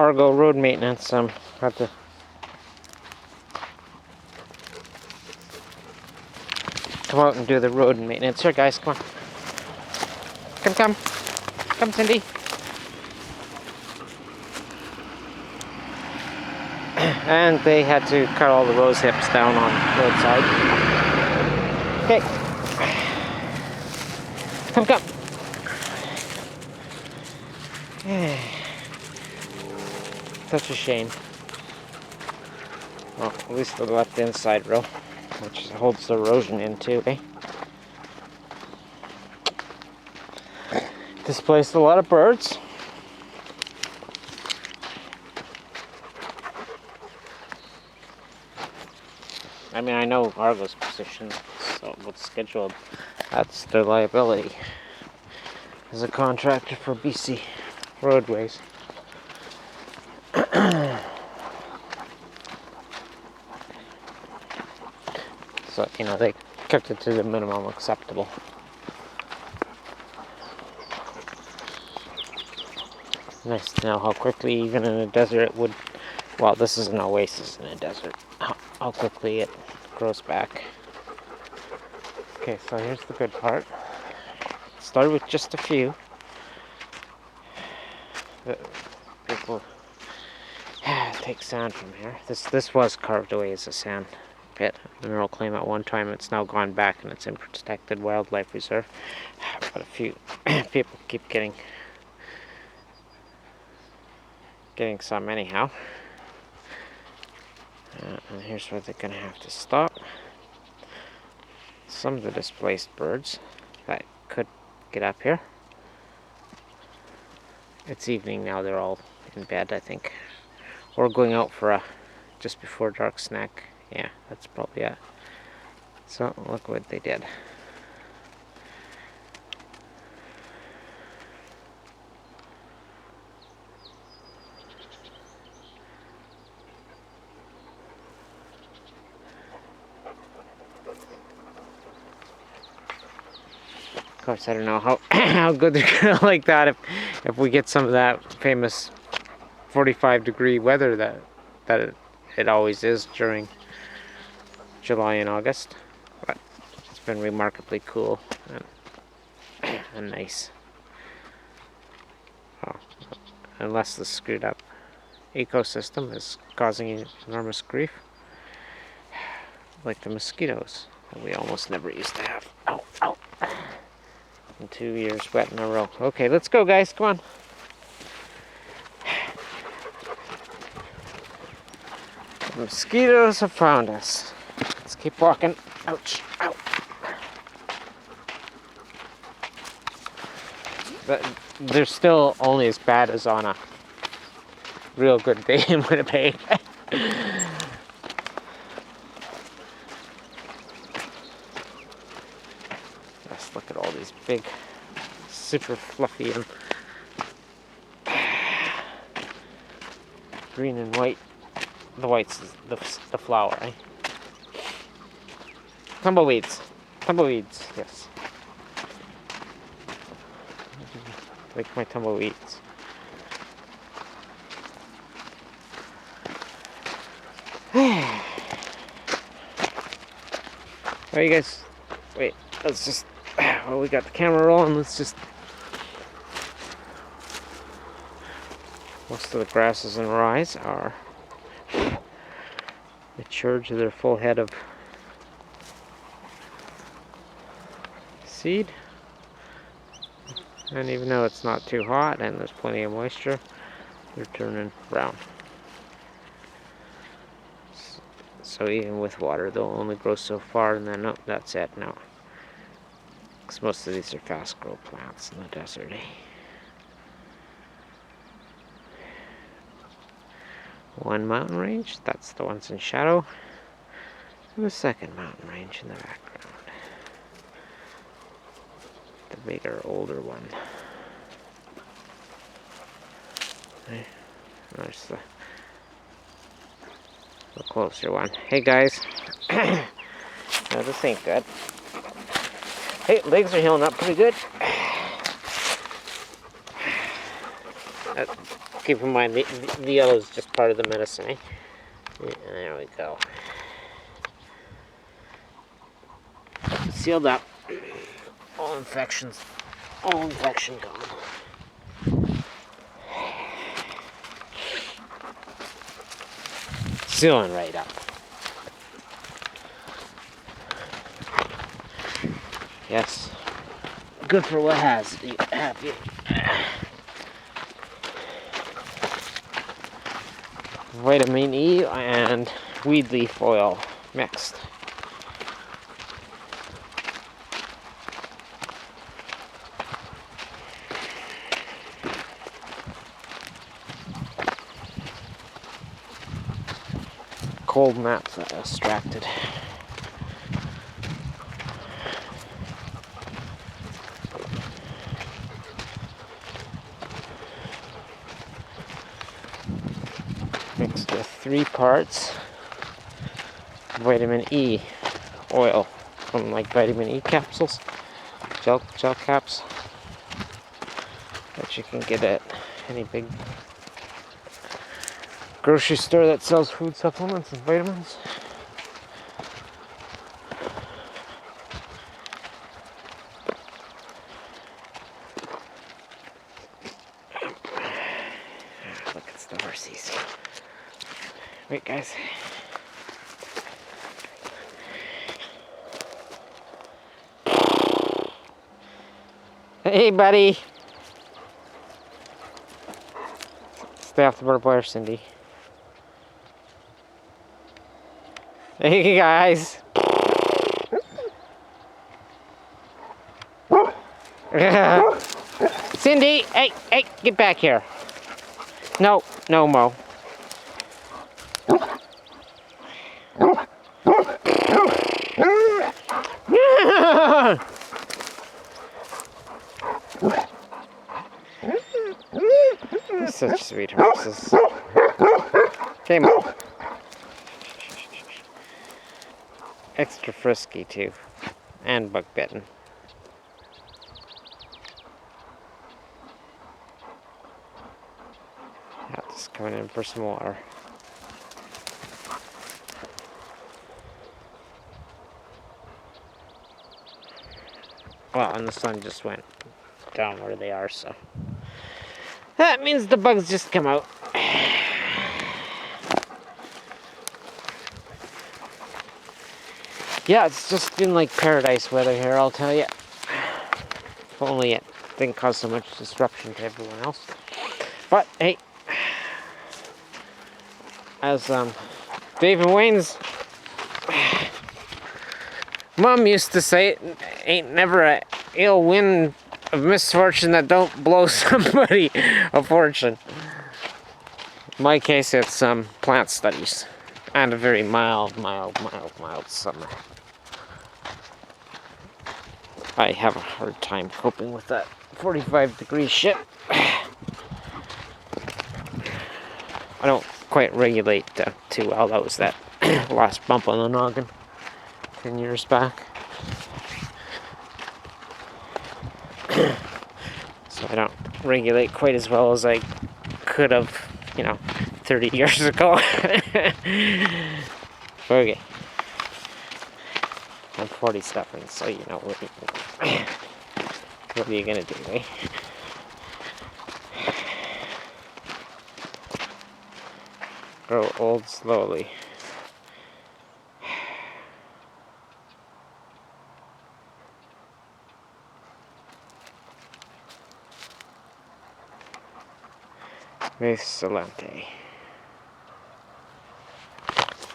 Argo road maintenance. Have to come out and do the road maintenance. Here, guys, come on. Come, Cindy. And they had to cut all the rose hips down on the roadside. Okay. Come. Such a shame. Well, at least the left inside row, which holds the erosion in too, eh? Displaced a lot of birds. I mean, I know Argo's position, so what's scheduled, that's their liability as a contractor for BC roadways. So, you know, they kept it to the minimum acceptable. Nice to know how quickly, even in a desert, it would, well, this is an oasis in a desert, how quickly it grows back. Okay, so here's the good part. Started with just a few. People take sand from here. This was carved away as a sand pit. Mineral claim at one time. It's now gone back and it's in protected wildlife reserve. But a few people keep getting some anyhow. And here's where they're gonna have to stop. Some of the displaced birds that could get up here. It's evening now, they're all in bed, I think. Or going out for a just before dark snack. Yeah, that's probably it. So, look what they did. Of course, I don't know how good they're gonna like that if we get some of that famous 45-degree weather that it always is during July and August. But it's been remarkably cool and nice. Oh, unless the screwed up ecosystem is causing enormous grief, like the mosquitoes that we almost never used to have. Ow. And 2 years wet in a row. Okay, let's go, guys. Come on. The mosquitoes have found us. Let's keep walking. Ouch. Ow. But they're still only as bad as on a real good day in Winnipeg. Just look at all these big, super fluffy and green and white. The white's the flower, eh? Tumbleweeds, yes. Like my tumbleweeds. Well, you guys, wait, let's just, well, we got the camera rolling, let's just, most of the grasses and rye are matured to their full head of seed. And even though it's not too hot and there's plenty of moisture, they're turning brown. So even with water, they'll only grow so far, and then, oh, that's it now. Because most of these are fast grow plants in the desert, eh? One mountain range, that's the ones in shadow. And the second mountain range in the background. The bigger, older one. Okay. There's the closer one. Hey guys. No, this ain't good. Hey, legs are healing up pretty good. keep in mind the yellow is just part of the medicine, eh? Yeah, there we go. Sealed up. All infection gone. Sealing right up. Yes. Good for what has you happy. Vitamin E and weed leaf oil mixed. Cold naphtha extracted. Mixed with 3 parts vitamin E oil from like vitamin E capsules, gel caps that you can get at any big grocery store that sells food supplements and vitamins. Look, it's the horsies. Wait, guys. Hey, buddy. Stay off the bird player, Cindy. Hey, guys. Cindy, hey, get back here. No, Mo. Such sweet horses. Okay, Mo. Extra frisky too, and bug bitten. Yeah, just coming in for some water. Well, and the sun just went down where they are, so that means the bugs just come out. Yeah, it's just been like paradise weather here, I'll tell you. If only it didn't cause so much disruption to everyone else. But hey, as Dave and Wayne's mom used to say, ain't never a ill wind of misfortune that don't blow somebody a fortune. In my case, it's plant studies and a very mild summer. I have a hard time coping with that 45-degree shit. I don't quite regulate too well. That was that last bump on the noggin 10 years back. So I don't regulate quite as well as I could have, 30 years ago. Okay. I'm 40 stuffing, so you know what are you gonna do, eh? Grow old slowly. Ves Salente.